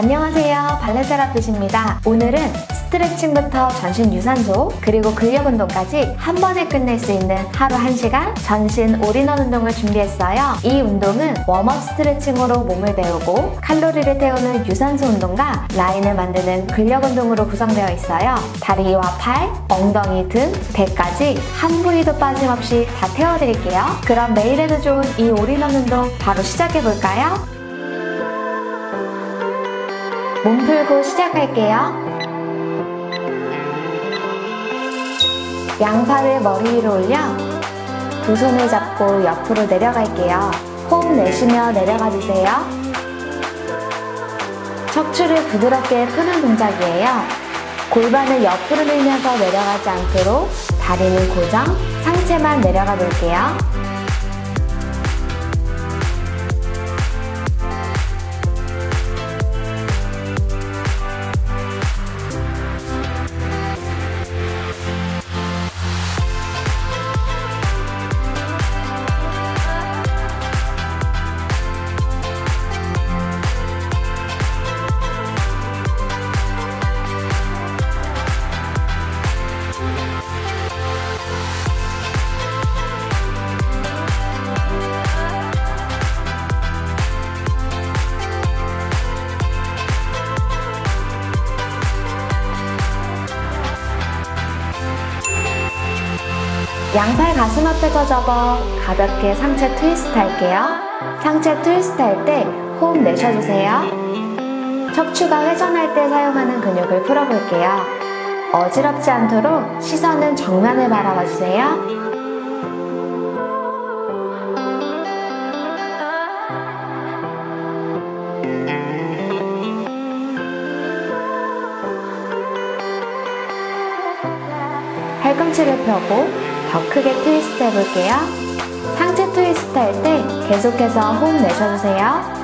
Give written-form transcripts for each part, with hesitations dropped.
안녕하세요, 발레테라피스입니다. 오늘은 스트레칭부터 전신 유산소 그리고 근력 운동까지 한 번에 끝낼 수 있는 하루 1시간 전신 올인원 운동을 준비했어요. 이 운동은 웜업 스트레칭으로 몸을 데우고 칼로리를 태우는 유산소 운동과 라인을 만드는 근력 운동으로 구성되어 있어요. 다리와 팔, 엉덩이, 등, 배까지 한 부위도 빠짐없이 다 태워드릴게요. 그럼 매일 해도 좋은 이 올인원 운동 바로 시작해볼까요? 몸 풀고 시작할게요. 양팔을 머리 위로 올려 두 손을 잡고 옆으로 내려갈게요. 호흡 내쉬며 내려가 주세요. 척추를 부드럽게 푸는 동작이에요. 골반을 옆으로 밀면서 내려가지 않도록 다리는 고정, 상체만 내려가 볼게요. 양팔 가슴 앞에서 접어 가볍게 상체 트위스트 할게요. 상체 트위스트 할 때 호흡 내쉬어주세요. 척추가 회전할 때 사용하는 근육을 풀어볼게요. 어지럽지 않도록 시선은 정면을 바라봐 주세요. 팔꿈치를 펴고 더 크게 트위스트 해볼게요. 상체 트위스트 할 때 계속해서 호흡 내쉬어주세요.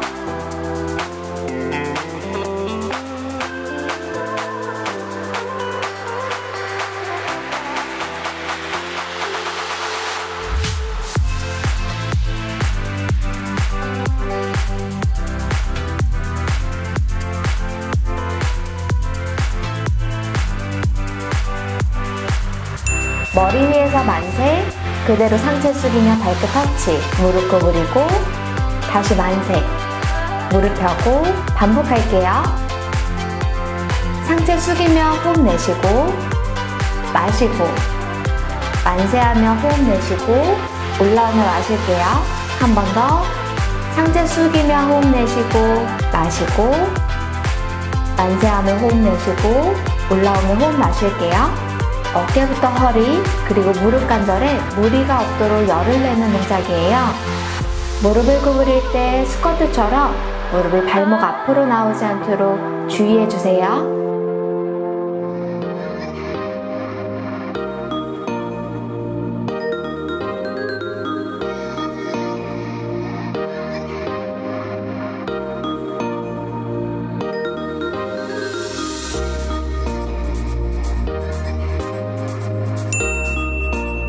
머리 위에서 만세, 그대로 상체 숙이며 발끝 터치, 무릎 구부리고 다시 만세, 무릎 펴고 반복할게요. 상체 숙이며 호흡 내쉬고 마시고 만세하며 호흡 내쉬고 올라오며 마실게요. 한 번 더 상체 숙이며 호흡 내쉬고 마시고 만세하며 호흡 내쉬고 올라오며 호흡 마실게요. 어깨부터 허리, 그리고 무릎 관절에 무리가 없도록 열을 내는 동작이에요. 무릎을 구부릴 때 스쿼트처럼 무릎이 발목 앞으로 나오지 않도록 주의해주세요.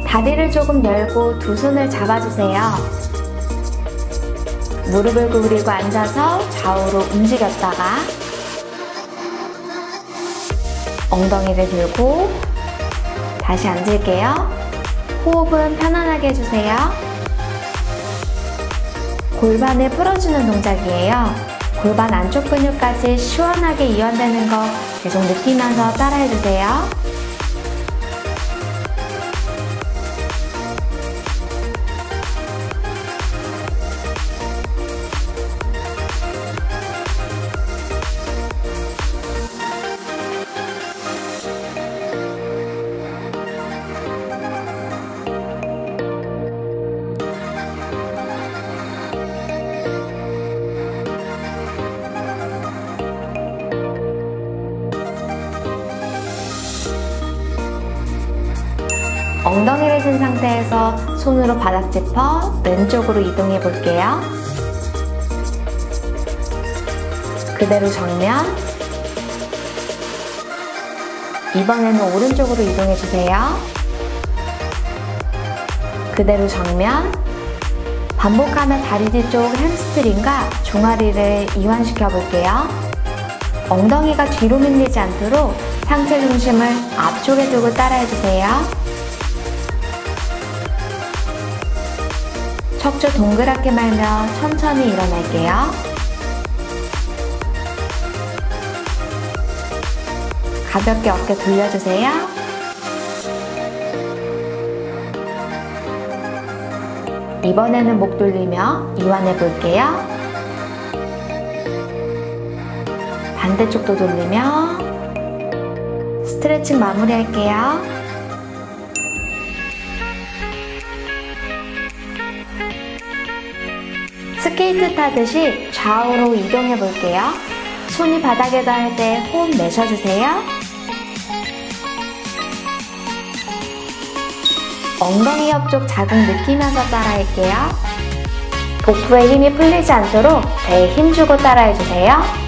다리를 조금 열고 두 손을 잡아주세요. 무릎을 구부리고 앉아서 좌우로 움직였다가 엉덩이를 들고 다시 앉을게요. 호흡은 편안하게 해주세요. 골반을 풀어주는 동작이에요. 골반 안쪽 근육까지 시원하게 이완되는 거 계속 느끼면서 따라해주세요. 엉덩이를 든 상태에서 손으로 바닥 짚어 왼쪽으로 이동해 볼게요. 그대로 정면. 이번에는 오른쪽으로 이동해 주세요. 그대로 정면. 반복하며 다리 뒤쪽 햄스트링과 종아리를 이완시켜 볼게요. 엉덩이가 뒤로 밀리지 않도록 상체 중심을 앞쪽에 두고 따라해주세요. 척추 동그랗게 말며 천천히 일어날게요. 가볍게 어깨 돌려주세요. 이번에는 목 돌리며 이완해 볼게요. 반대쪽도 돌리며 스트레칭 마무리할게요. 스케이트 타듯이 좌우로 이동해 볼게요. 손이 바닥에 닿을 때 호흡 내쉬어주세요. 엉덩이 옆쪽 자극 느끼면서 따라할게요. 복부에 힘이 풀리지 않도록 배에 힘주고 따라해주세요.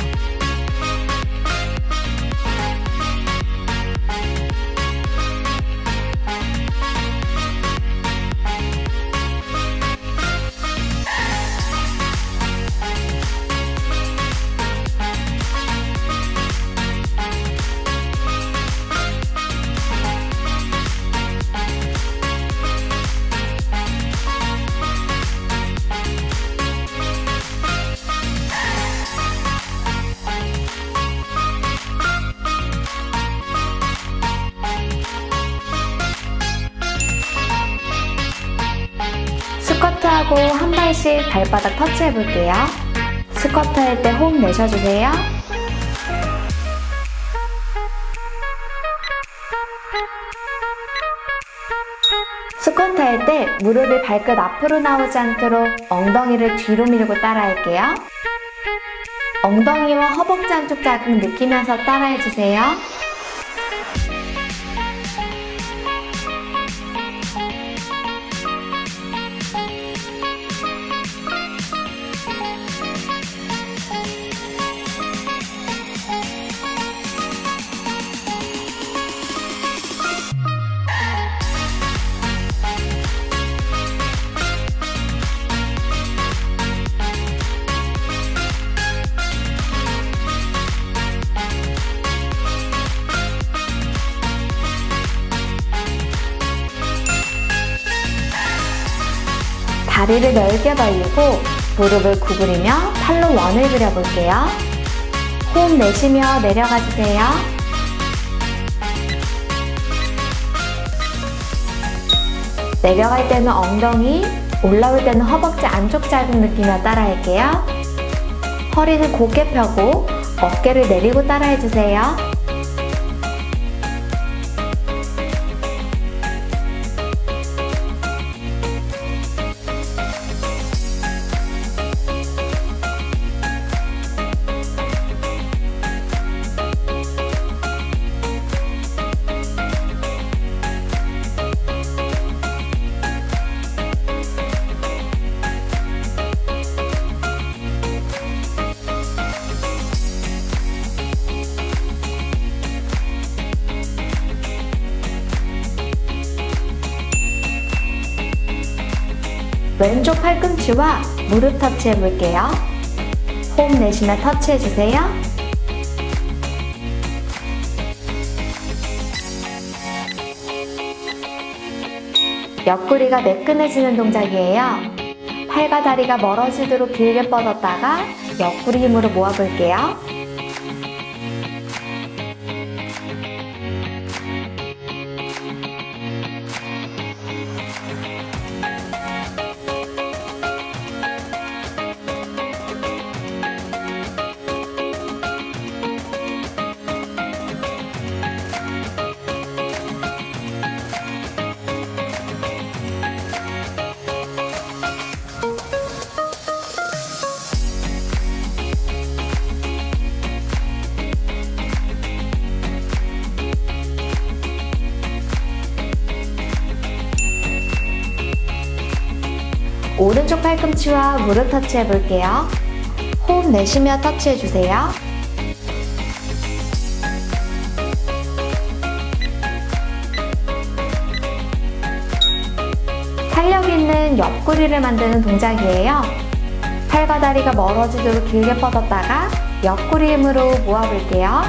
스쿼트하고 한 발씩 발바닥 터치해 볼게요. 스쿼트 할 때 호흡 내쉬어주세요. 스쿼트 할 때 무릎이 발끝 앞으로 나오지 않도록 엉덩이를 뒤로 밀고 따라할게요. 엉덩이와 허벅지 안쪽 자극 느끼면서 따라해주세요. 다리를 넓게 벌리고 무릎을 구부리며 팔로 원을 그려볼게요. 호흡 내쉬며 내려가주세요. 내려갈 때는 엉덩이, 올라올 때는 허벅지 안쪽 자극 느끼며 따라할게요. 허리는 곧게 펴고 어깨를 내리고 따라해주세요. 왼쪽 팔꿈치와 무릎 터치해 볼게요. 호흡 내쉬며 터치해 주세요. 옆구리가 매끈해지는 동작이에요. 팔과 다리가 멀어지도록 길게 뻗었다가 옆구리 힘으로 모아 볼게요. 오른쪽 팔꿈치와 무릎 터치해 볼게요. 호흡 내쉬며 터치해 주세요. 탄력 있는 옆구리를 만드는 동작이에요. 팔과 다리가 멀어지도록 길게 뻗었다가 옆구리 힘으로 모아볼게요.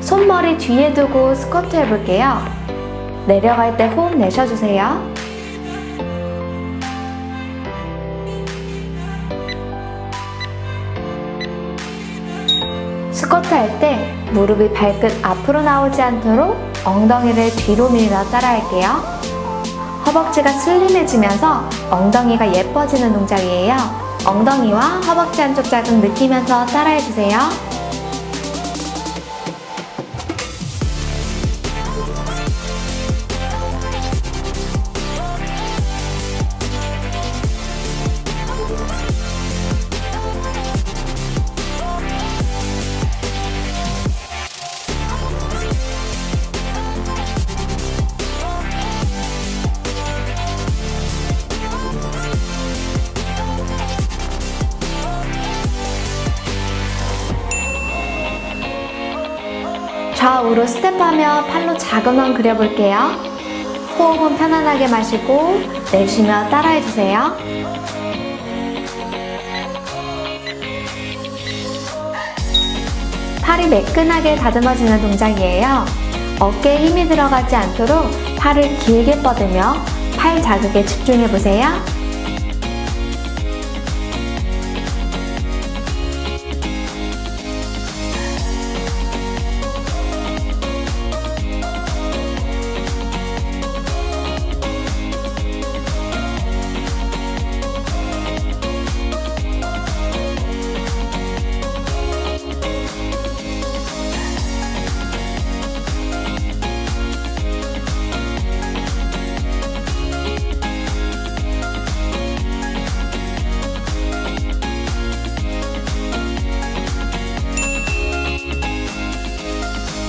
손머리 뒤에 두고 스쿼트 해볼게요. 내려갈 때 호흡 내쉬어주세요. 스쿼트 할 때 무릎이 발끝 앞으로 나오지 않도록 엉덩이를 뒤로 밀며 따라할게요. 허벅지가 슬림해지면서 엉덩이가 예뻐지는 동작이에요. 엉덩이와 허벅지 한쪽 자극 느끼면서 따라해주세요. 좌우로 스텝하며 팔로 작은 원 그려볼게요. 호흡은 편안하게 마시고 내쉬며 따라해주세요. 팔이 매끈하게 다듬어지는 동작이에요. 어깨에 힘이 들어가지 않도록 팔을 길게 뻗으며 팔 자극에 집중해보세요.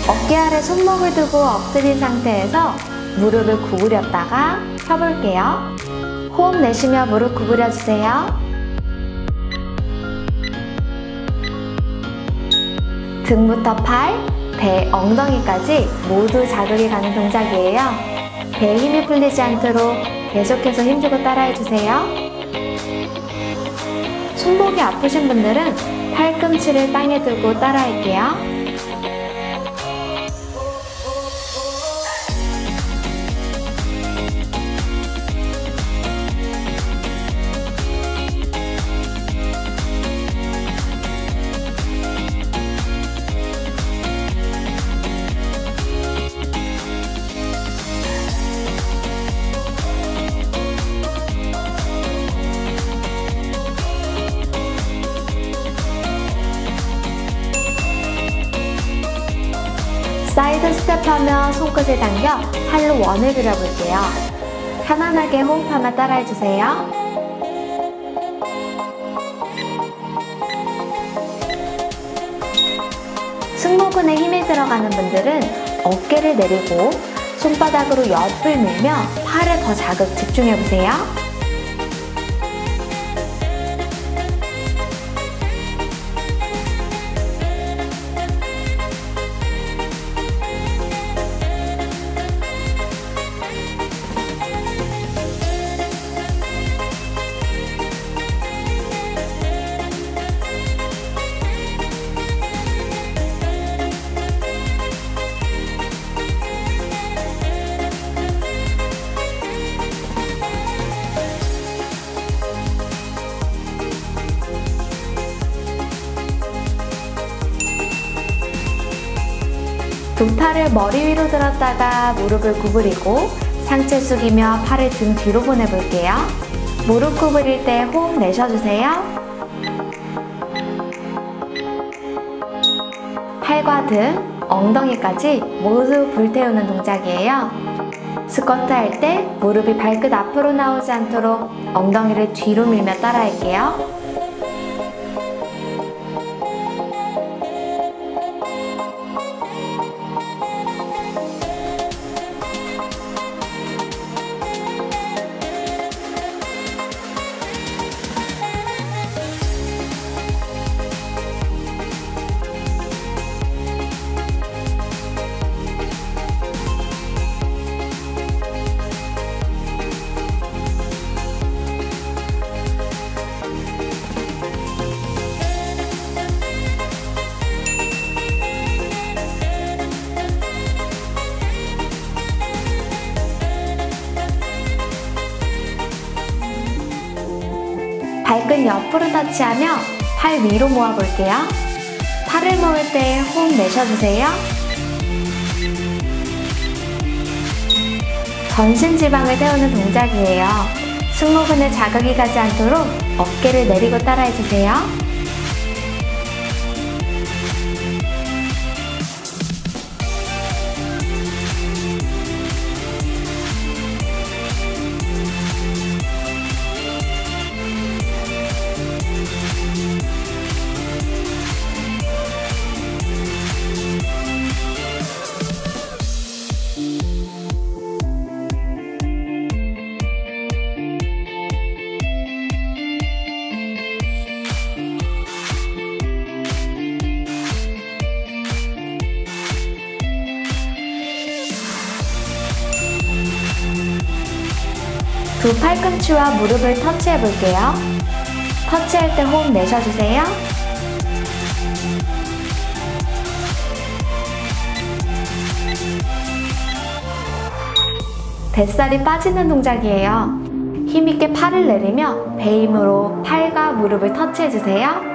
어깨 아래 손목을 두고 엎드린 상태에서 무릎을 구부렸다가 펴볼게요. 호흡 내쉬며 무릎 구부려주세요. 등부터 팔, 배, 엉덩이까지 모두 자극이 가는 동작이에요. 배에 힘이 풀리지 않도록 계속해서 힘주고 따라해주세요. 손목이 아프신 분들은 팔꿈치를 땅에 두고 따라할게요. 사이드 스텝하며 손끝을 당겨 팔로 원을 그려볼게요. 편안하게 호흡하며 따라해주세요. 승모근에 힘이 들어가는 분들은 어깨를 내리고 손바닥으로 옆을 밀며 팔에 더 자극 집중해보세요. 두 팔을 머리 위로 들었다가 무릎을 구부리고 상체 숙이며 팔을 등 뒤로 보내볼게요. 무릎 구부릴 때 호흡 내쉬어주세요. 팔과 등, 엉덩이까지 모두 불태우는 동작이에요. 스쿼트 할 때 무릎이 발끝 앞으로 나오지 않도록 엉덩이를 뒤로 밀며 따라할게요. 발끝 옆으로 터치하며 팔 위로 모아볼게요. 팔을 모을 때 호흡 내쉬어주세요. 전신 지방을 태우는 동작이에요. 승모근에 자극이 가지 않도록 어깨를 내리고 따라해주세요. 두 팔꿈치와 무릎을 터치해 볼게요. 터치할 때 호흡 내쉬어주세요. 뱃살이 빠지는 동작이에요. 힘있게 팔을 내리며 배 힘으로 팔과 무릎을 터치해주세요.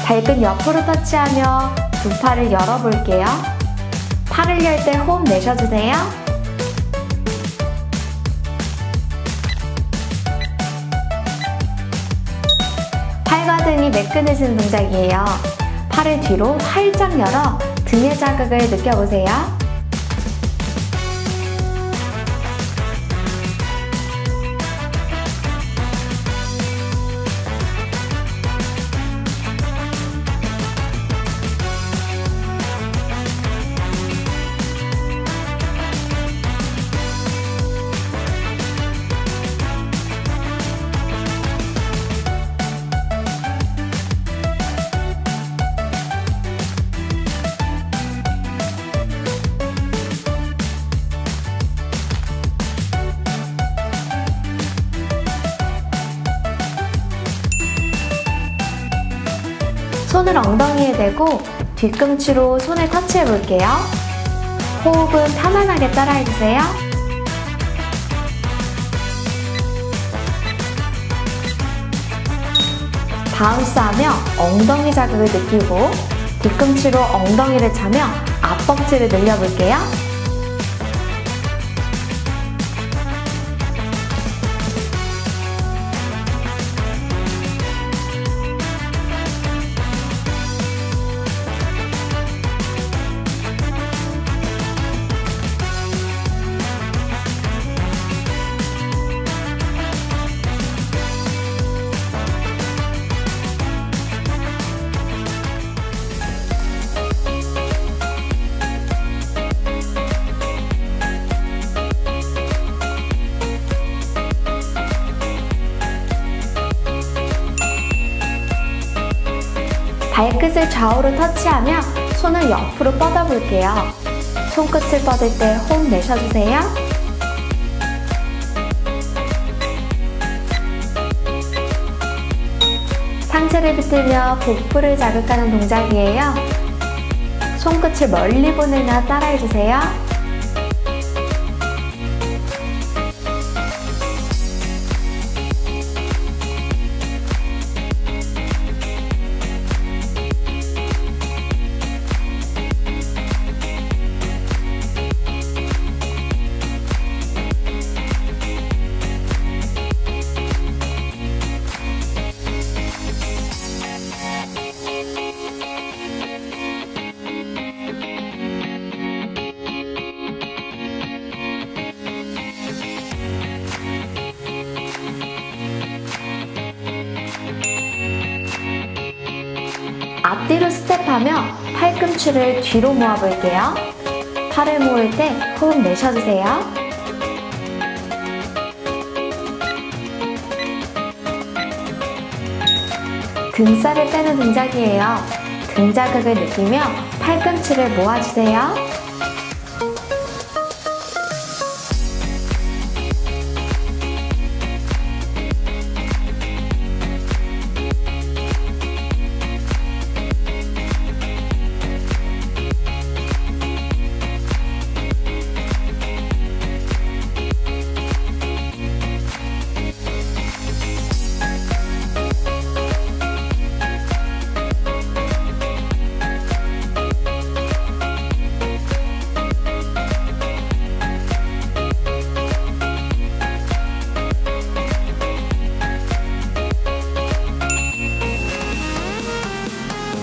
발끝 옆으로 터치하며 두 팔을 열어볼게요. 팔을 열 때 호흡 내쉬어주세요. 팔과 등이 매끈해지는 동작이에요. 팔을 뒤로 활짝 열어 등의 자극을 느껴보세요. 손을 엉덩이에 대고 뒤꿈치로 손을 터치해 볼게요. 호흡은 편안하게 따라해주세요. 바운스하며 엉덩이 자극을 느끼고 뒤꿈치로 엉덩이를 차며 앞벅지를 늘려볼게요. 발끝을 좌우로 터치하며 손을 옆으로 뻗어볼게요. 손끝을 뻗을 때 호흡 내쉬어주세요. 상체를 비틀며 복부를 자극하는 동작이에요. 손끝을 멀리 보내며 따라해주세요. 앞뒤로 스텝하며 팔꿈치를 뒤로 모아볼게요. 팔을 모을 때 호흡 내쉬어주세요. 등살을 빼는 동작이에요. 등 자극을 느끼며 팔꿈치를 모아주세요.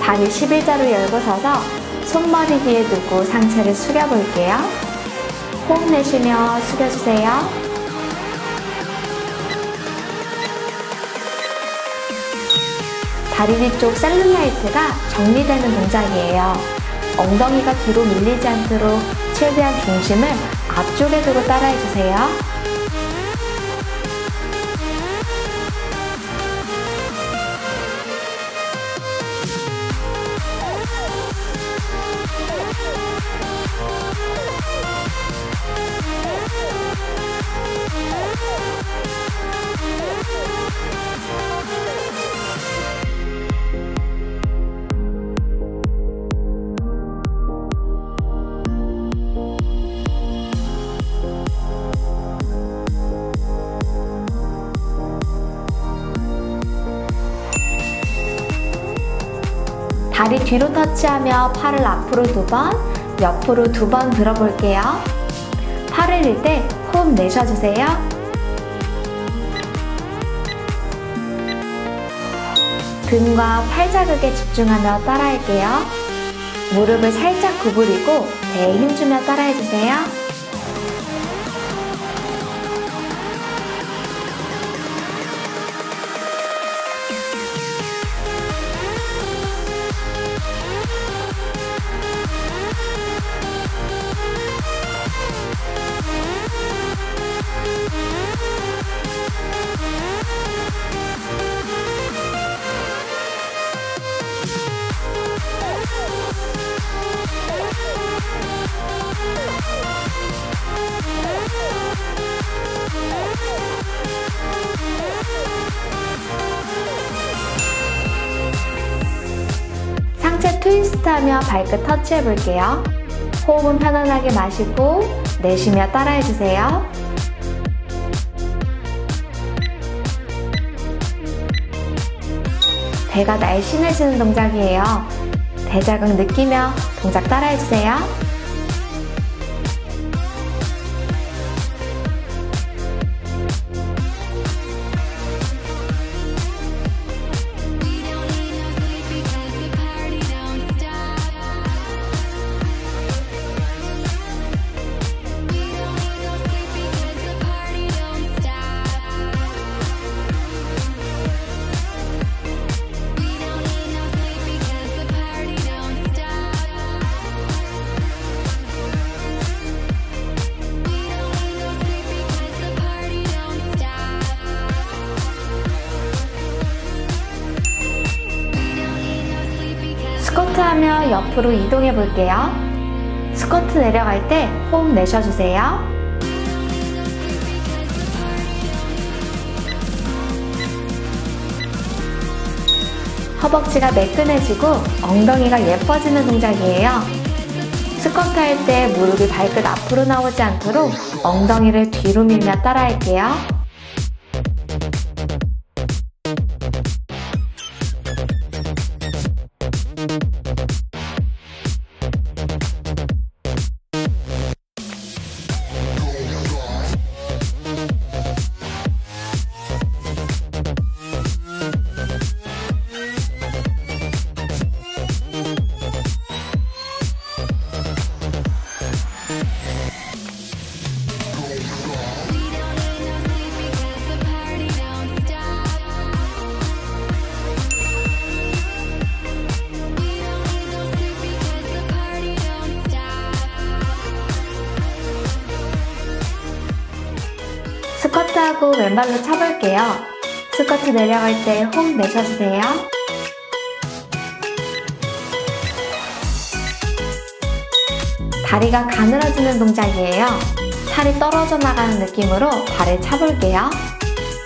다리 11자로 열고 서서 손머리 뒤에 두고 상체를 숙여볼게요. 호흡 내쉬며 숙여주세요. 다리 뒤쪽 셀룰라이트가 정리되는 동작이에요. 엉덩이가 뒤로 밀리지 않도록 최대한 중심을 앞쪽에 두고 따라해주세요. 다리 뒤로 터치하며 팔을 앞으로 2번, 옆으로 2번 들어볼게요. 팔을 들 때 호흡 내쉬어주세요. 등과 팔 자극에 집중하며 따라할게요. 무릎을 살짝 구부리고 배에 힘주며 따라해주세요. 상체 트위스트하며 발끝 터치해볼게요. 호흡은 편안하게 마시고 내쉬며 따라해주세요. 배가 날씬해지는 동작이에요. 대자극 느끼며 동작 따라해주세요. 스쿼트하며 옆으로 이동해 볼게요. 스쿼트 내려갈 때 호흡 내쉬어주세요. 허벅지가 매끈해지고 엉덩이가 예뻐지는 동작이에요. 스쿼트 할 때 무릎이 발끝 앞으로 나오지 않도록 엉덩이를 뒤로 밀며 따라할게요. 스쿼트하고 왼발로 차볼게요. 스쿼트 내려갈 때 호흡 내쉬어주세요. 다리가 가늘어지는 동작이에요. 살이 떨어져 나가는 느낌으로 발을 차볼게요.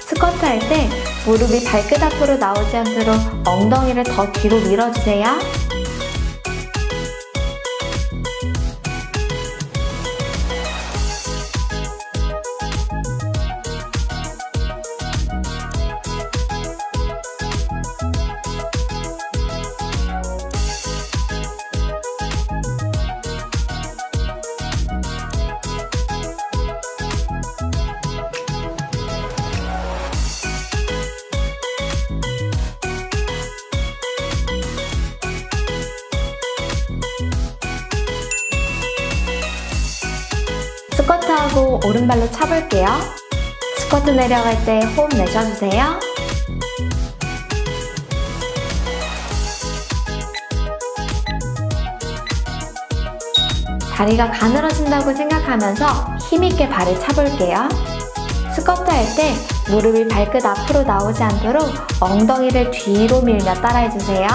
스쿼트 할 때 무릎이 발끝 앞으로 나오지 않도록 엉덩이를 더 뒤로 밀어주세요. 스쿼트하고 오른발로 차볼게요. 스쿼트 내려갈 때 호흡 내쉬어주세요. 다리가 가늘어진다고 생각하면서 힘있게 발을 차볼게요. 스쿼트 할 때 무릎이 발끝 앞으로 나오지 않도록 엉덩이를 뒤로 밀며 따라해주세요.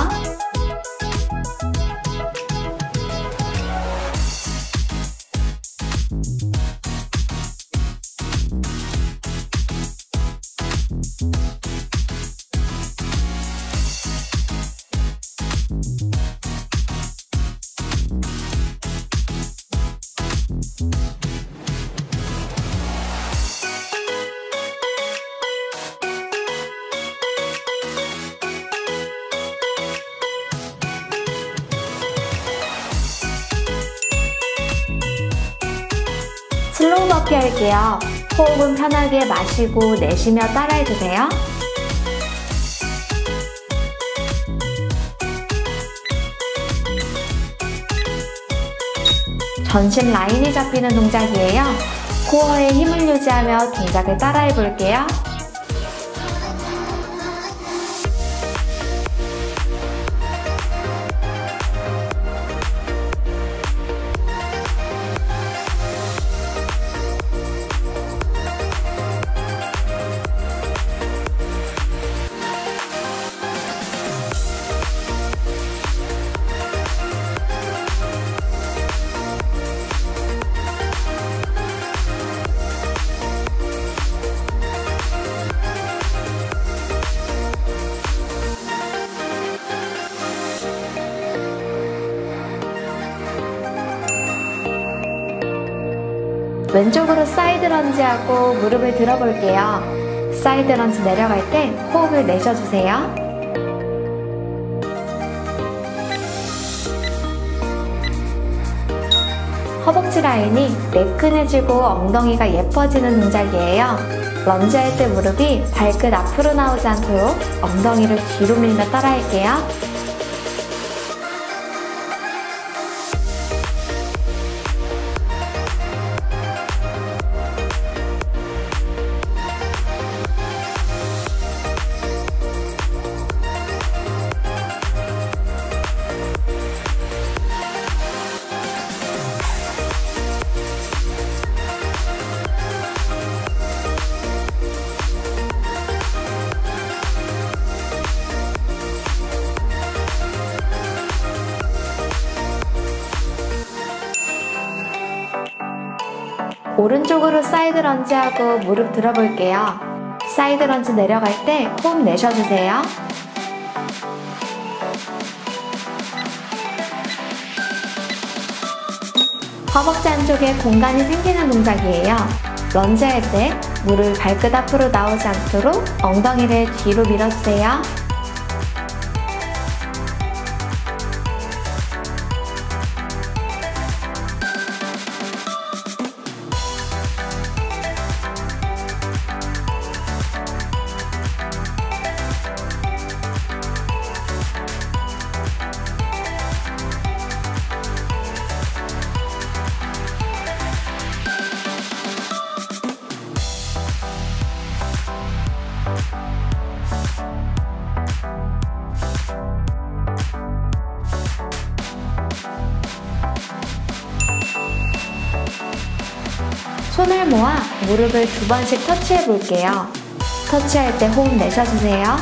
슬로우 버피 할게요. 호흡은 편하게 마시고 내쉬며 따라해주세요. 전신 라인이 잡히는 동작이에요. 코어에 힘을 유지하며 동작을 따라해볼게요. 왼쪽으로 사이드 런지하고 무릎을 들어볼게요. 사이드 런지 내려갈 때 호흡을 내쉬어주세요. 허벅지 라인이 매끈해지고 엉덩이가 예뻐지는 동작이에요. 런지할 때 무릎이 발끝 앞으로 나오지 않도록 엉덩이를 뒤로 밀며 따라할게요. 오른쪽으로 사이드 런지하고 무릎 들어볼게요. 사이드 런지 내려갈 때 호흡 내쉬어주세요. 허벅지 안쪽에 공간이 생기는 동작이에요. 런지할 때 무릎 발끝 앞으로 나오지 않도록 엉덩이를 뒤로 밀어주세요. 손을 모아 무릎을 2번씩 터치해 볼게요. 터치할 때 호흡 내쉬어주세요.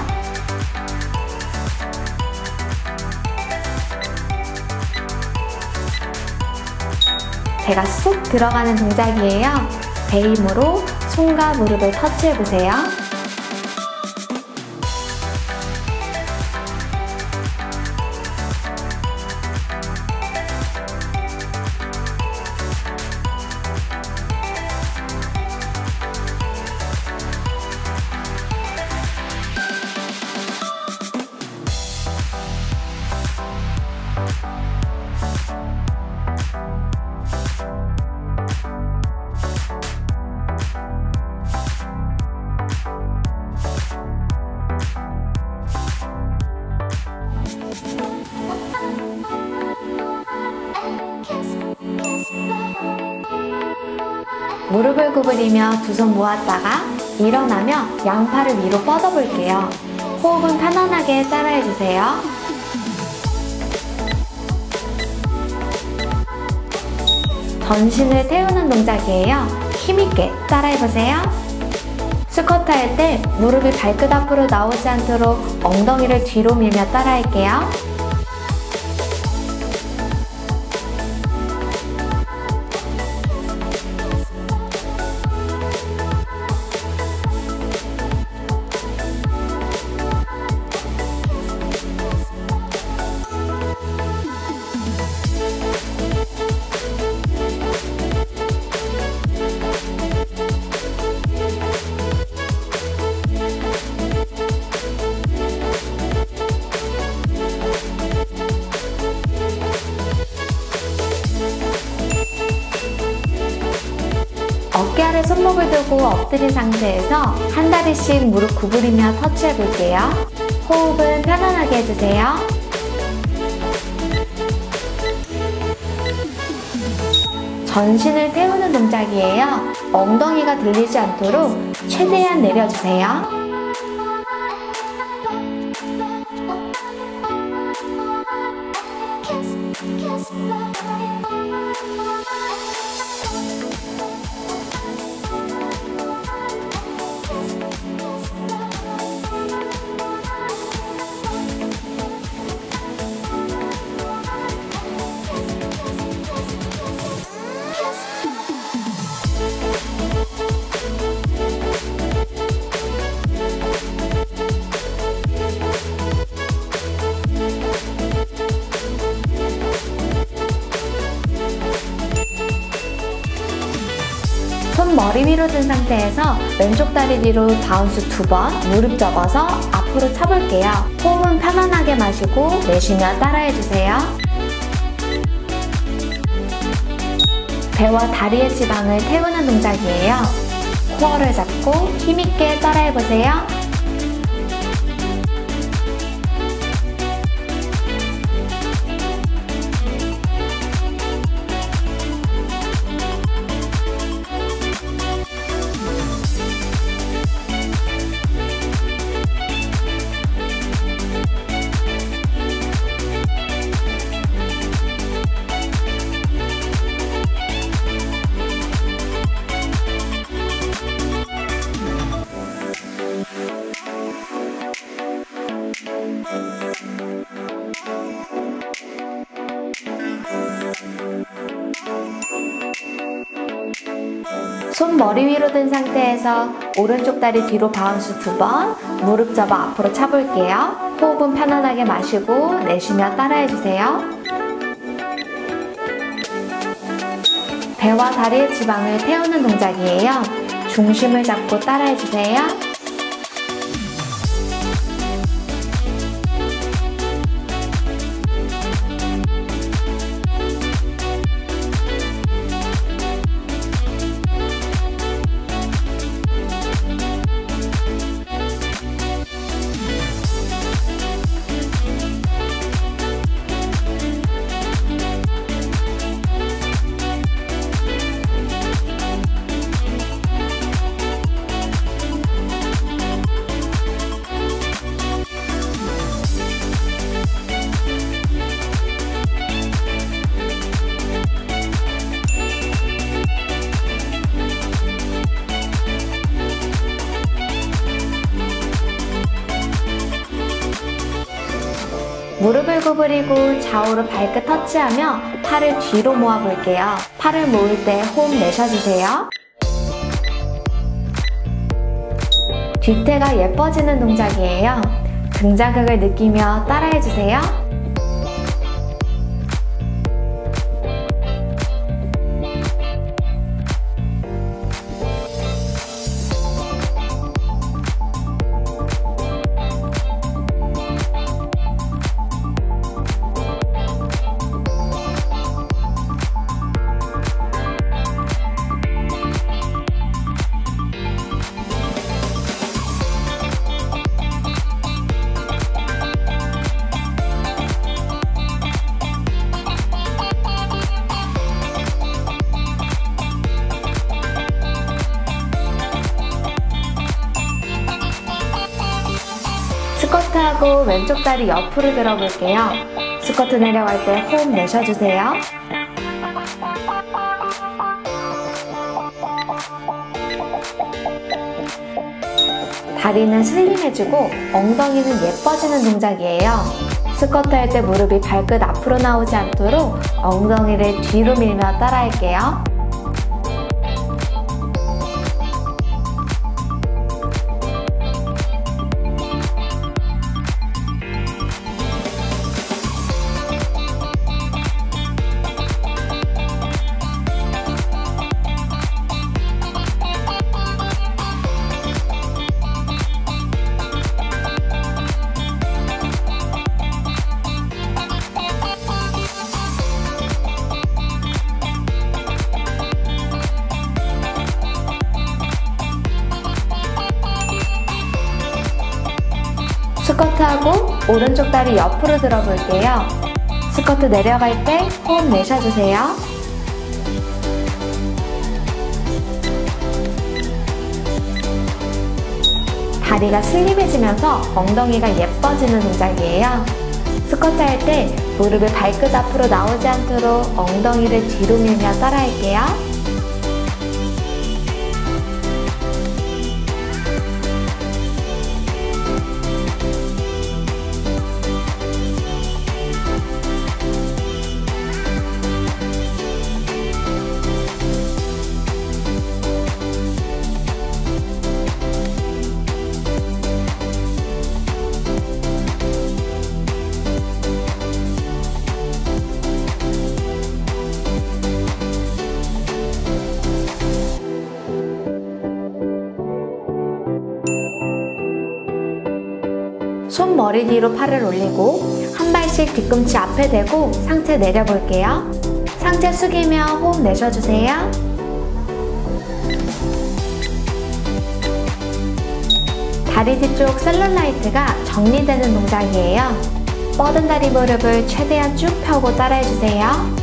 배가 쏙 들어가는 동작이에요. 배 힘으로 손과 무릎을 터치해 보세요. 무릎을 구부리며 두 손 모았다가 일어나며 양팔을 위로 뻗어볼게요. 호흡은 편안하게 따라해주세요. 전신을 태우는 동작이에요. 힘있게 따라해보세요. 스쿼트 할 때 무릎이 발끝 앞으로 나오지 않도록 엉덩이를 뒤로 밀며 따라할게요. 어깨 아래 손목을 두고 엎드린 상태에서 한 다리씩 무릎 구부리며 터치해 볼게요. 호흡은 편안하게 해주세요. 전신을 태우는 동작이에요. 엉덩이가 들리지 않도록 최대한 내려주세요. 손 머리 위로 든 상태에서 왼쪽 다리 뒤로 바운스 2번, 무릎 접어서 앞으로 차볼게요. 호흡은 편안하게 마시고 내쉬며 따라해주세요. 배와 다리의 지방을 태우는 동작이에요. 코어를 잡고 힘있게 따라해보세요. 손 머리 위로 든 상태에서 오른쪽 다리 뒤로 바운스 2번, 무릎 접어 앞으로 차볼게요. 호흡은 편안하게 마시고 내쉬며 따라해주세요. 배와 다리의 지방을 태우는 동작이에요. 중심을 잡고 따라해주세요. 무릎을 구부리고 좌우로 발끝 터치하며 팔을 뒤로 모아볼게요. 팔을 모을 때 호흡 내쉬어주세요. 뒤태가 예뻐지는 동작이에요. 등자극을 느끼며 따라해주세요. 스쿼트하고 왼쪽 다리 옆으로 들어볼게요. 스쿼트 내려갈 때 호흡 내쉬어주세요. 다리는 슬림해지고 엉덩이는 예뻐지는 동작이에요. 스쿼트 할 때 무릎이 발끝 앞으로 나오지 않도록 엉덩이를 뒤로 밀며 따라할게요. 스쿼트하고 오른쪽 다리 옆으로 들어볼게요. 스쿼트 내려갈 때 호흡 내쉬어주세요. 다리가 슬림해지면서 엉덩이가 예뻐지는 동작이에요. 스쿼트 할 때 무릎이 발끝 앞으로 나오지 않도록 엉덩이를 뒤로 밀며 따라할게요. 손 머리 뒤로 팔을 올리고 한 발씩 뒤꿈치 앞에 대고 상체 내려볼게요. 상체 숙이며 호흡 내쉬어주세요. 다리 뒤쪽 셀룰라이트가 정리되는 동작이에요. 뻗은 다리 무릎을 최대한 쭉 펴고 따라해주세요.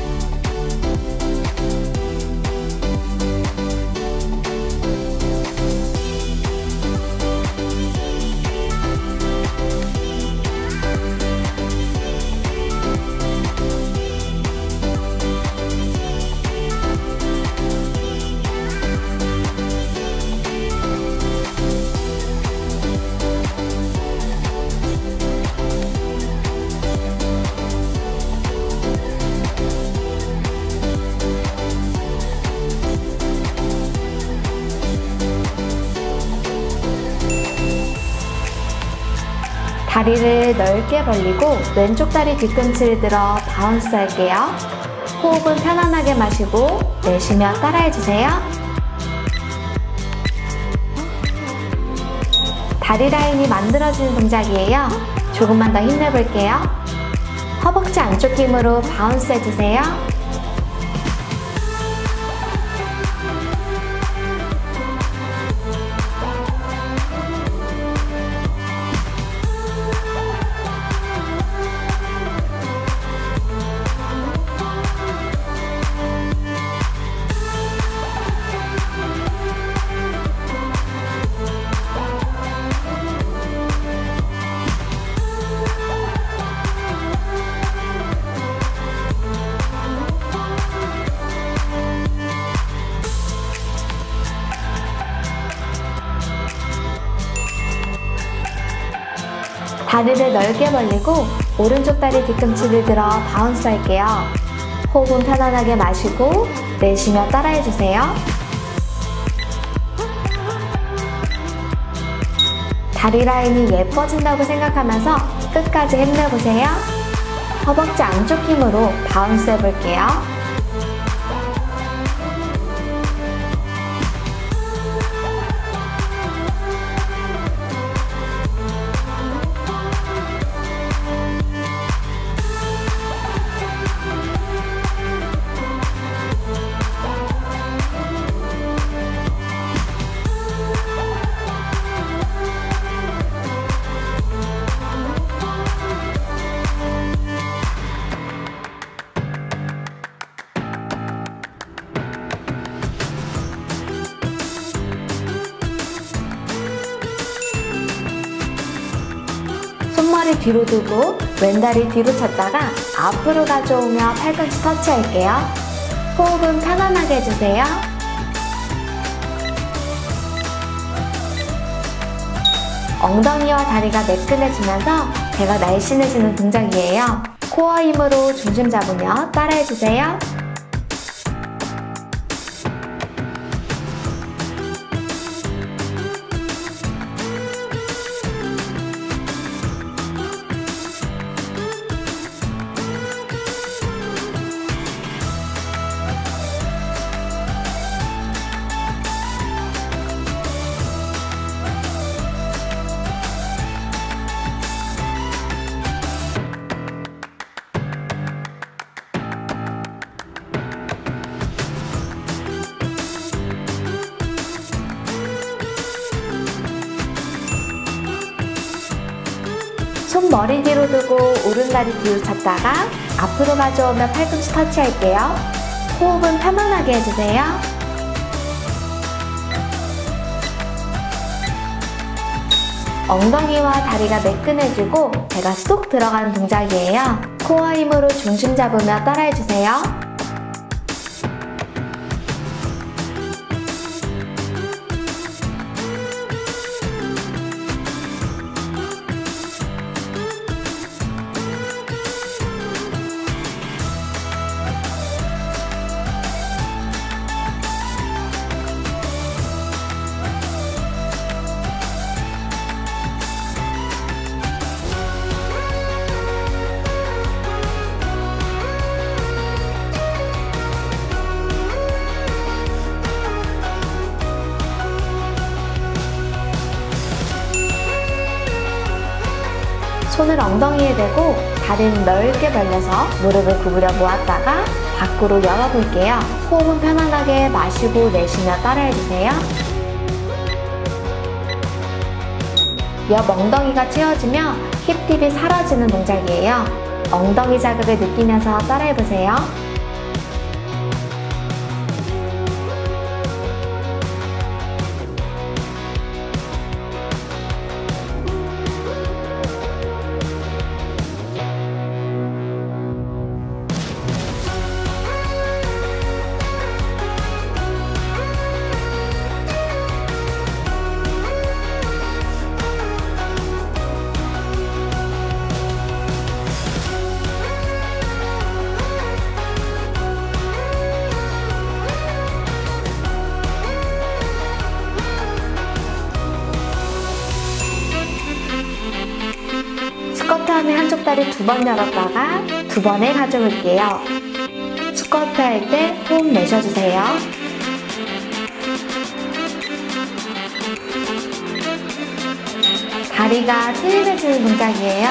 다리를 넓게 벌리고 왼쪽 다리 뒤꿈치를 들어 바운스 할게요. 호흡은 편안하게 마시고 내쉬며 따라해주세요. 다리 라인이 만들어지는 동작이에요. 조금만 더 힘내볼게요. 허벅지 안쪽 힘으로 바운스 해주세요. 다리를 넓게 벌리고 오른쪽 다리 뒤꿈치를 들어 바운스 할게요. 호흡은 편안하게 마시고 내쉬며 따라해주세요. 다리 라인이 예뻐진다고 생각하면서 끝까지 힘내보세요. 허벅지 안쪽 힘으로 바운스 해볼게요. 손머리 뒤로 두고 왼다리 뒤로 쳤다가 앞으로 가져오며 팔꿈치 터치할게요. 호흡은 편안하게 해주세요. 엉덩이와 다리가 매끈해지면서 배가 날씬해지는 동작이에요. 코어 힘으로 중심 잡으며 따라해주세요. 손 머리 뒤로 두고 오른다리 뒤로 쳤다가 앞으로 가져오며 팔꿈치 터치할게요. 호흡은 편안하게 해주세요. 엉덩이와 다리가 매끈해지고 배가 쏙 들어가는 동작이에요. 코어 힘으로 중심 잡으며 따라해주세요. 손을 엉덩이에 대고 다리는 넓게 벌려서 무릎을 구부려 모았다가 밖으로 열어볼게요. 호흡은 편안하게 마시고 내쉬며 따라해주세요. 옆 엉덩이가 채워지며 힙 팁이 사라지는 동작이에요. 엉덩이 자극을 느끼면서 따라해보세요. 다리 2번 열었다가 2번에 가져올게요. 스쿼트 할 때 호흡 내쉬어주세요. 다리가 트임해지는 동작이에요.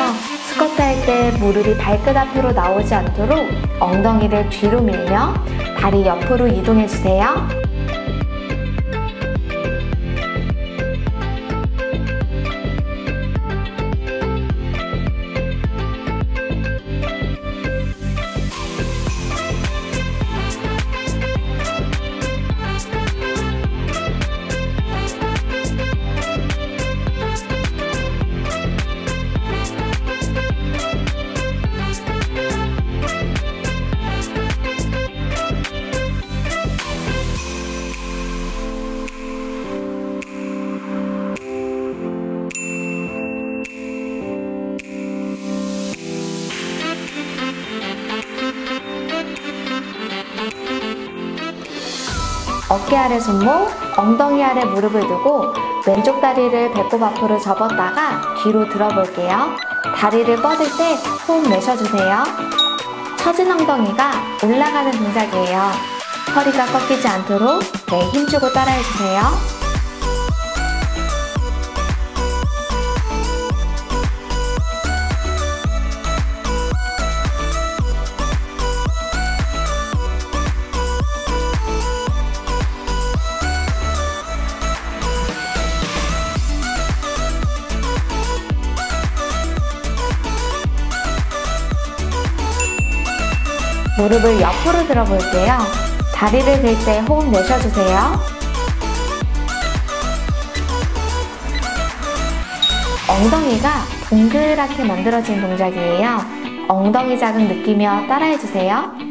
스쿼트 할 때 무릎이 발끝 앞으로 나오지 않도록 엉덩이를 뒤로 밀며 다리 옆으로 이동해주세요. 어깨 아래 손목, 엉덩이 아래 무릎을 두고 왼쪽 다리를 배꼽 앞으로 접었다가 뒤로 들어볼게요. 다리를 뻗을 때 호흡 내쉬어주세요. 처진 엉덩이가 올라가는 동작이에요. 허리가 꺾이지 않도록 배에 힘주고 따라해주세요. 무릎을 옆으로 들어볼게요. 다리를 들 때 호흡 내쉬어주세요. 엉덩이가 동그랗게 만들어진 동작이에요. 엉덩이 자극 느끼며 따라해주세요.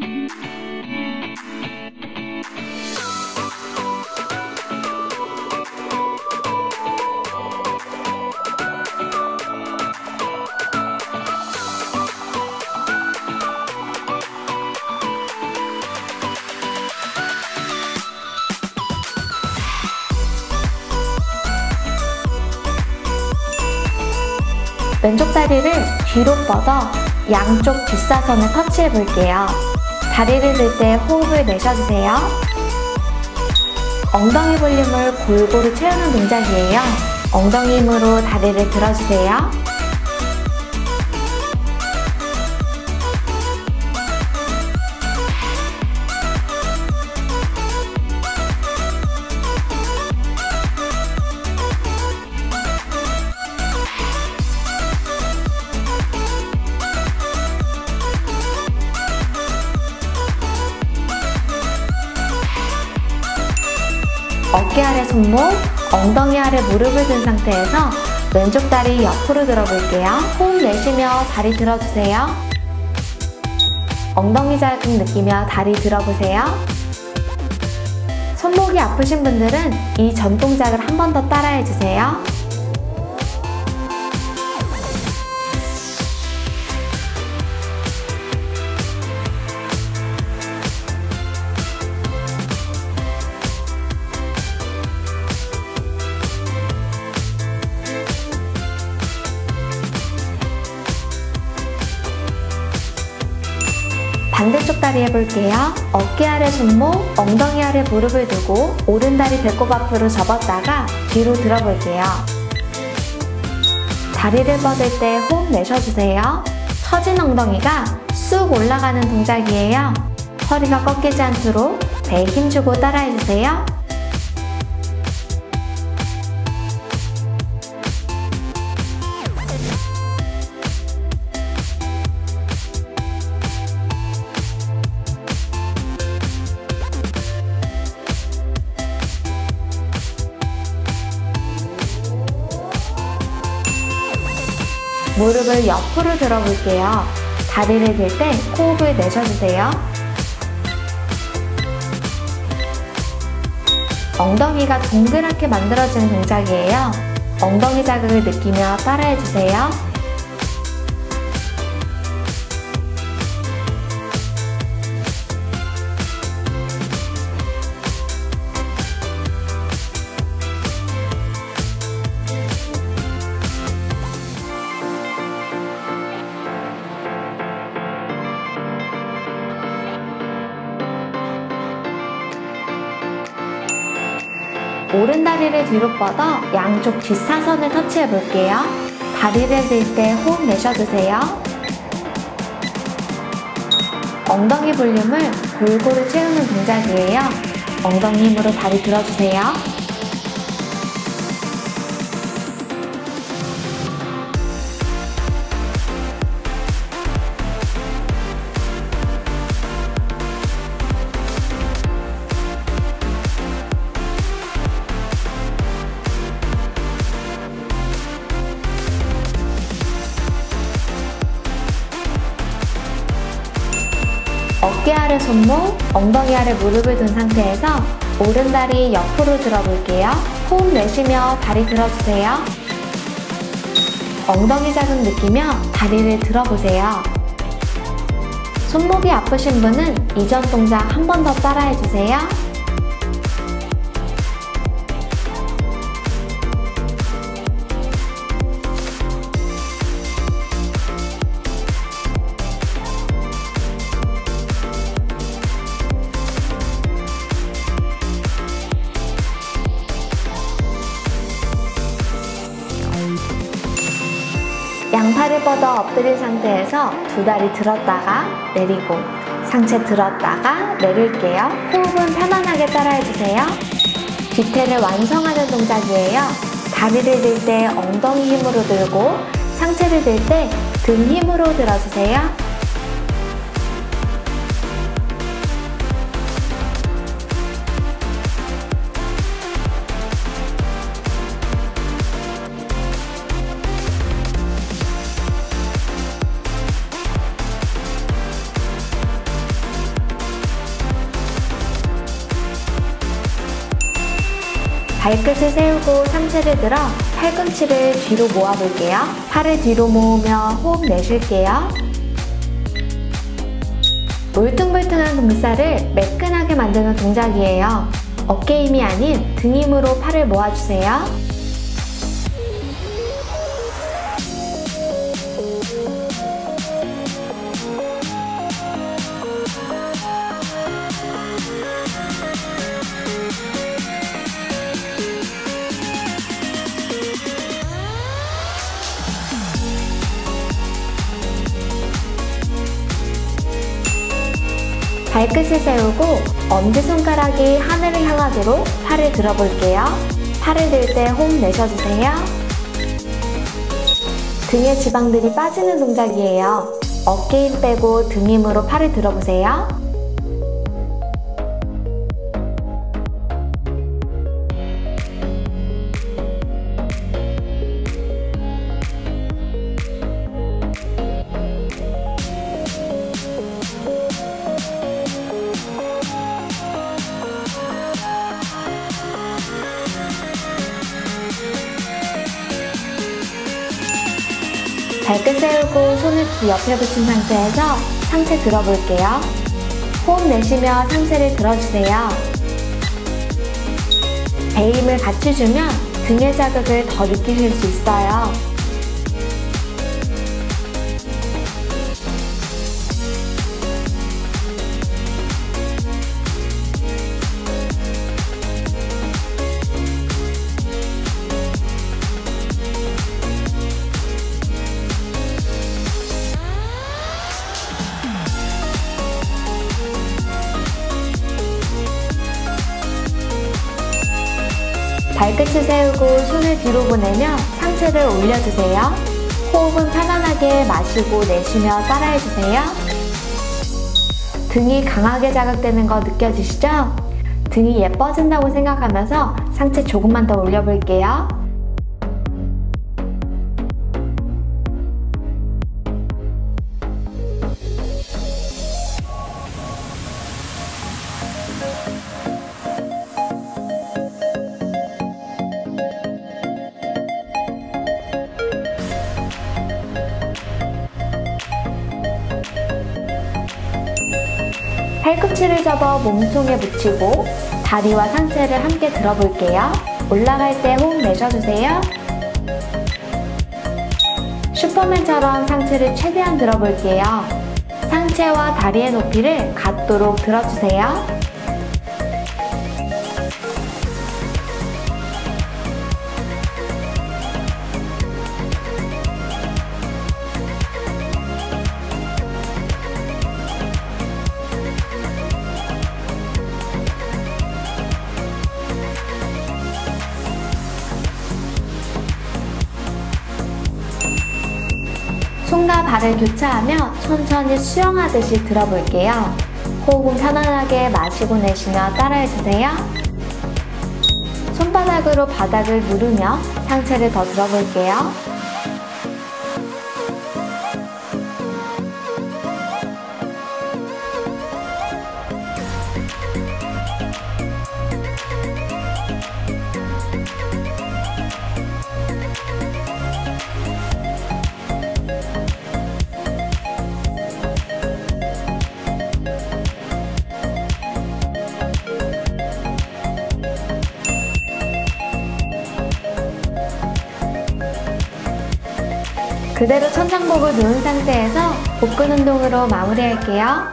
왼쪽 다리를 뒤로 뻗어 양쪽 뒷사선을 터치해 볼게요. 다리를 들 때 호흡을 내쉬어주세요. 엉덩이 볼륨을 골고루 채우는 동작이에요. 엉덩이 힘으로 다리를 들어주세요. 어깨 아래 손목, 엉덩이 아래 무릎을 든 상태에서 왼쪽 다리 옆으로 들어볼게요. 호흡 내쉬며 다리 들어주세요. 엉덩이 자극 느끼며 다리 들어보세요. 손목이 아프신 분들은 이 전 동작을 한 번 더 따라해주세요. 반대쪽 다리 해볼게요. 어깨 아래 손목, 엉덩이 아래 무릎을 두고 오른다리 배꼽 앞으로 접었다가 뒤로 들어볼게요. 다리를 뻗을 때 호흡 내쉬어주세요. 처진 엉덩이가 쑥 올라가는 동작이에요. 허리가 꺾이지 않도록 배에 힘주고 따라해주세요. 무릎을 옆으로 들어볼게요. 다리를 들 때 호흡을 내쉬어주세요. 엉덩이가 동그랗게 만들어지는 동작이에요. 엉덩이 자극을 느끼며 따라해주세요. 오른다리를 뒤로 뻗어 양쪽 뒷사선을 터치해 볼게요. 다리를 들 때 호흡 내쉬어주세요. 엉덩이 볼륨을 골고루 채우는 동작이에요. 엉덩이 힘으로 다리 들어주세요. 어깨 아래 손목, 엉덩이 아래 무릎을 둔 상태에서 오른다리 옆으로 들어볼게요. 호흡 내쉬며 다리 들어주세요. 엉덩이 자극 느끼며 다리를 들어보세요. 손목이 아프신 분은 이전 동작 한 번 더 따라해주세요. 양팔을 뻗어 엎드린 상태에서 두 다리 들었다가 내리고 상체 들었다가 내릴게요. 호흡은 편안하게 따라해주세요. 뒤태를 완성하는 동작이에요. 다리를 들 때 엉덩이 힘으로 들고 상체를 들 때 등 힘으로 들어주세요. 발끝을 세우고 상체를 들어 팔꿈치를 뒤로 모아볼게요. 팔을 뒤로 모으며 호흡 내쉴게요. 울퉁불퉁한 등살을 매끈하게 만드는 동작이에요. 어깨 힘이 아닌 등 힘으로 팔을 모아주세요. 발끝을 세우고 엄지손가락이 하늘을 향하도록 팔을 들어볼게요. 팔을 들 때 호흡 내쉬어주세요. 등의 지방들이 빠지는 동작이에요. 어깨 힘 빼고 등 힘으로 팔을 들어보세요. 발끝 세우고 손을 귀 옆에 붙인 상태에서 상체 들어볼게요. 호흡 내쉬며 상체를 들어주세요. 배 힘을 같이 주면 등의 자극을 더 느끼실 수 있어요. 발끝을 세우고 손을 뒤로 보내며 상체를 올려주세요. 호흡은 편안하게 마시고 내쉬며 따라해주세요. 등이 강하게 자극되는 거 느껴지시죠? 등이 예뻐진다고 생각하면서 상체 조금만 더 올려볼게요. 팔꿈치를 접어 몸통에 붙이고 다리와 상체를 함께 들어볼게요. 올라갈 때 호흡 내쉬어주세요. 슈퍼맨처럼 상체를 최대한 들어볼게요. 상체와 다리의 높이를 같도록 들어주세요. 발을 교차하며 천천히 수영하듯이 들어볼게요. 호흡은 편안하게 마시고 내쉬며 따라해주세요. 손바닥으로 바닥을 누르며 상체를 더 들어볼게요. 그대로 천장복을 누운 상태에서 복근 운동으로 마무리할게요.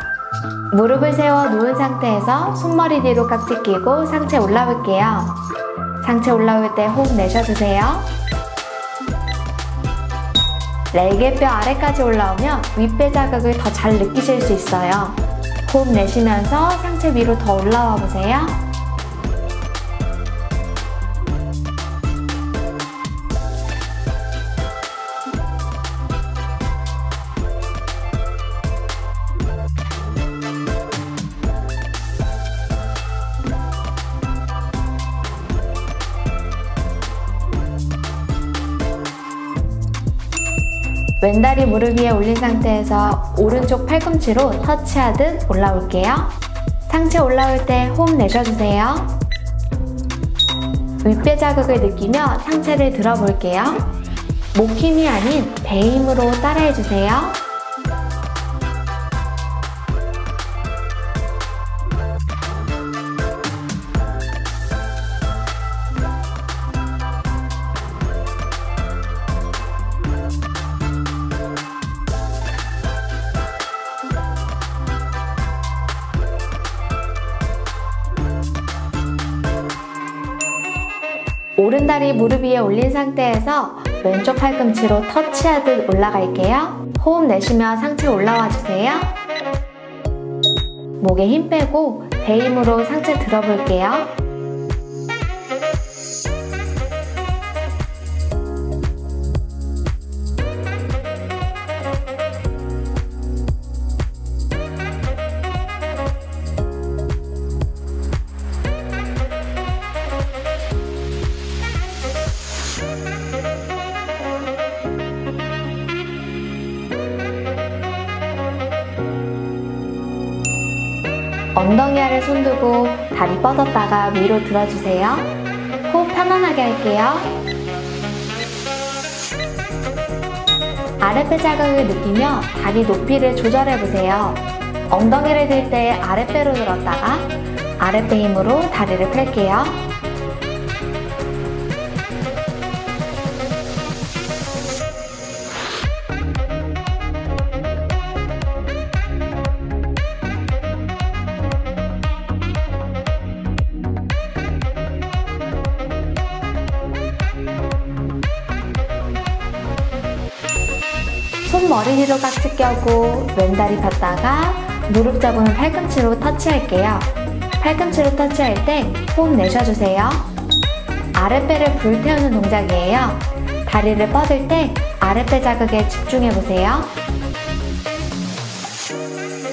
무릎을 세워 누운 상태에서 손머리 뒤로 깍지 끼고 상체 올라올게요. 상체 올라올 때 호흡 내쉬어주세요. 날개뼈 아래까지 올라오면 윗배 자극을 더 잘 느끼실 수 있어요. 호흡 내쉬면서 상체 위로 더 올라와 보세요. 왼다리 무릎 위에 올린 상태에서 오른쪽 팔꿈치로 터치하듯 올라올게요. 상체 올라올 때 호흡 내쉬어주세요. 윗배 자극을 느끼며 상체를 들어볼게요. 목 힘이 아닌 배 힘으로 따라해주세요. 오른다리 무릎 위에 올린 상태에서 왼쪽 팔꿈치로 터치하듯 올라갈게요. 호흡 내쉬며 상체 올라와 주세요. 목에 힘 빼고 배 힘으로 상체 들어볼게요. 엉덩이 아래 손 두고 다리 뻗었다가 위로 들어주세요. 호흡 편안하게 할게요. 아랫배 자극을 느끼며 다리 높이를 조절해보세요. 엉덩이를 들 때 아랫배로 들었다가 아랫배 힘으로 다리를 펼게요. 손머리 뒤로 깍지 껴고 왼다리 폈다가 무릎 잡으면 팔꿈치로 터치할게요. 팔꿈치로 터치할 때 호흡 내쉬어주세요. 아랫배를 불태우는 동작이에요. 다리를 뻗을 때 아랫배 자극에 집중해보세요.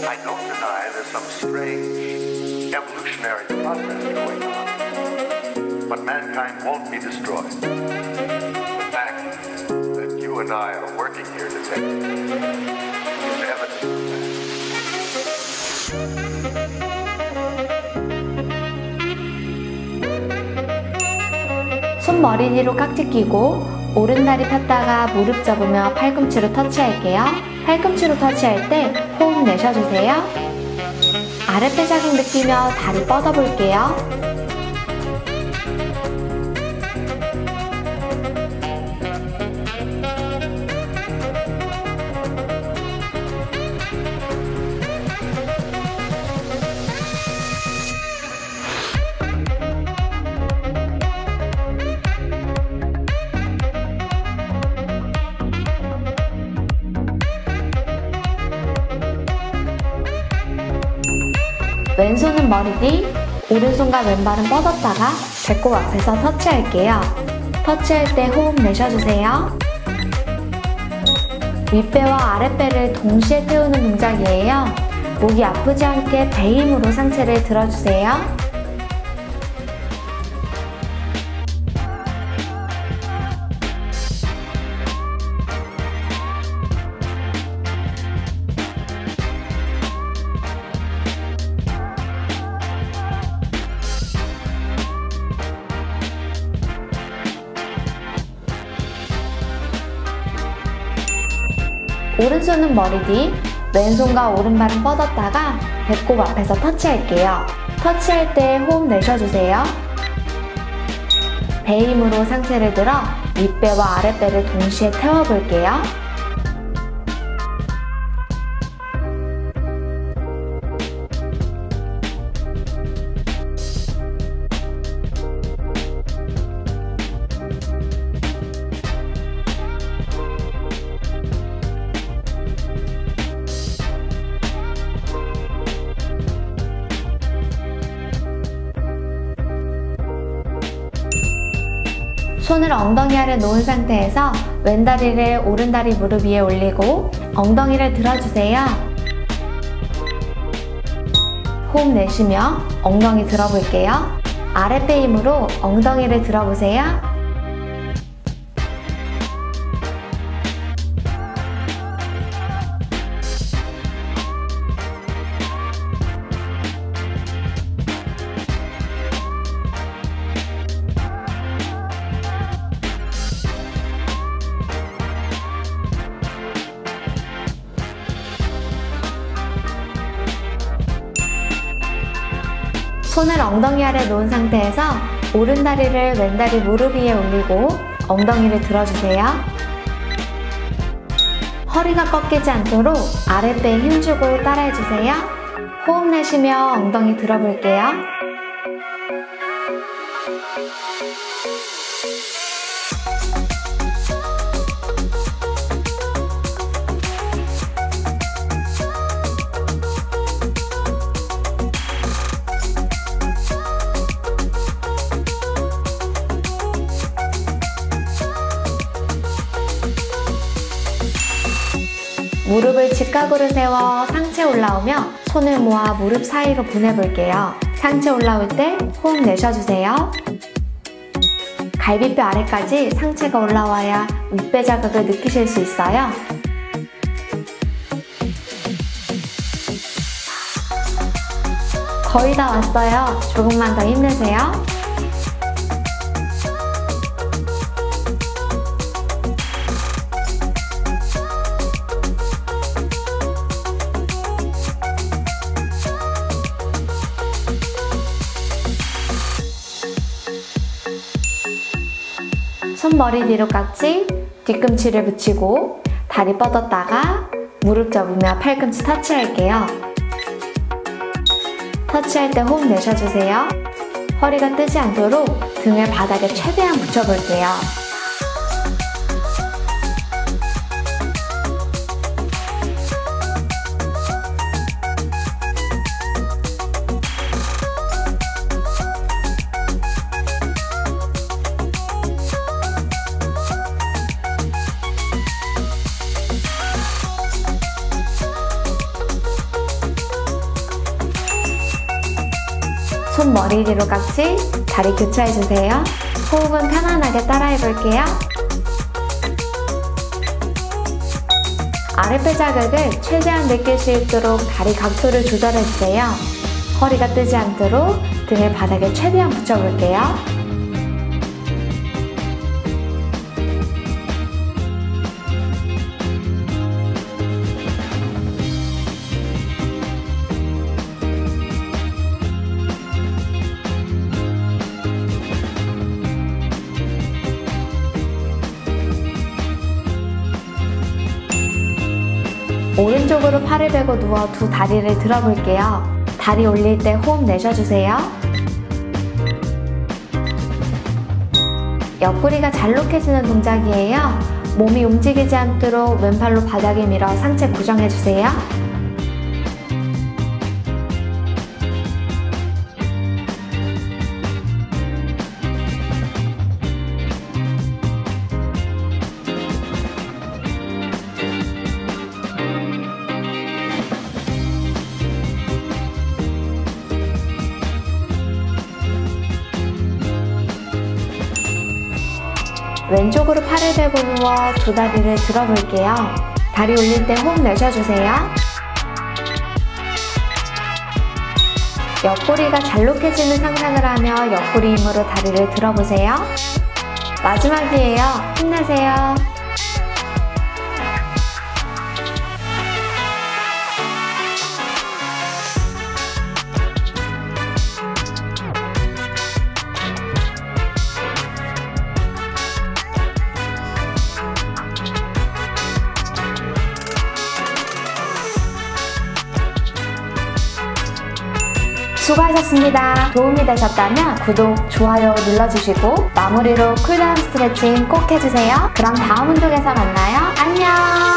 I don't deny there's some strange evolutionary process going on, but mankind won't be destroyed. The fact that you and I are working here today is evidence of that. 손머리 뒤로 깍지 끼고 오른다리 폈다가 무릎 접으며 팔꿈치로 터치할게요. 팔꿈치로 터치할 때 호흡 내쉬어주세요. 아랫배 자극 느끼며 다리 뻗어볼게요. 왼손은 머리 뒤, 오른손과 왼발은 뻗었다가 배꼽 앞에서 터치할게요. 터치할 때 호흡 내쉬어주세요. 윗배와 아랫배를 동시에 태우는 동작이에요. 목이 아프지 않게 배 힘으로 상체를 들어주세요. 오른손은 머리 뒤, 왼손과 오른발은 뻗었다가 배꼽 앞에서 터치할게요. 터치할 때 호흡 내쉬어주세요. 배 힘으로 상체를 들어 윗배와 아랫배를 동시에 태워볼게요. 손을 엉덩이 아래 놓은 상태에서 왼다리를 오른다리 무릎 위에 올리고 엉덩이를 들어주세요. 호흡 내쉬며 엉덩이 들어볼게요. 아랫배 힘으로 엉덩이를 들어보세요. 손을 엉덩이 아래 놓은 상태에서 오른다리를 왼다리 무릎 위에 올리고 엉덩이를 들어주세요. 허리가 꺾이지 않도록 아랫배에 힘주고 따라해주세요. 호흡 내쉬며 엉덩이 들어볼게요. 무릎을 직각으로 세워 상체 올라오며 손을 모아 무릎 사이로 보내볼게요. 상체 올라올 때 호흡 내쉬어주세요. 갈비뼈 아래까지 상체가 올라와야 윗배 자극을 느끼실 수 있어요. 거의 다 왔어요. 조금만 더 힘내세요. 손머리 뒤로 깍지, 뒤꿈치를 붙이고 다리 뻗었다가 무릎 접으며 팔꿈치 터치할게요. 터치할 때 호흡 내쉬어주세요. 허리가 뜨지 않도록 등을 바닥에 최대한 붙여볼게요. 손 머리 뒤로 깍지, 다리 교차해주세요. 호흡은 편안하게 따라해볼게요. 아랫배 자극을 최대한 느낄 수 있도록 다리 각도를 조절해주세요. 허리가 뜨지 않도록 등을 바닥에 최대한 붙여볼게요. 오른쪽으로 팔을 베고 누워 두 다리를 들어볼게요. 다리 올릴 때 호흡 내쉬어주세요. 옆구리가 잘록해지는 동작이에요. 몸이 움직이지 않도록 왼팔로 바닥에 밀어 상체 고정해주세요. 왼쪽으로 팔을 대고 누워 두 다리를 들어볼게요. 다리 올릴 때 호흡 내쉬어주세요. 옆구리가 잘록해지는 상상을 하며 옆구리 힘으로 다리를 들어보세요. 마지막이에요. 힘내세요. 수고하셨습니다. 도움이 되셨다면 구독, 좋아요 눌러주시고 마무리로 쿨다운 스트레칭 꼭 해주세요. 그럼 다음 운동에서 만나요. 안녕!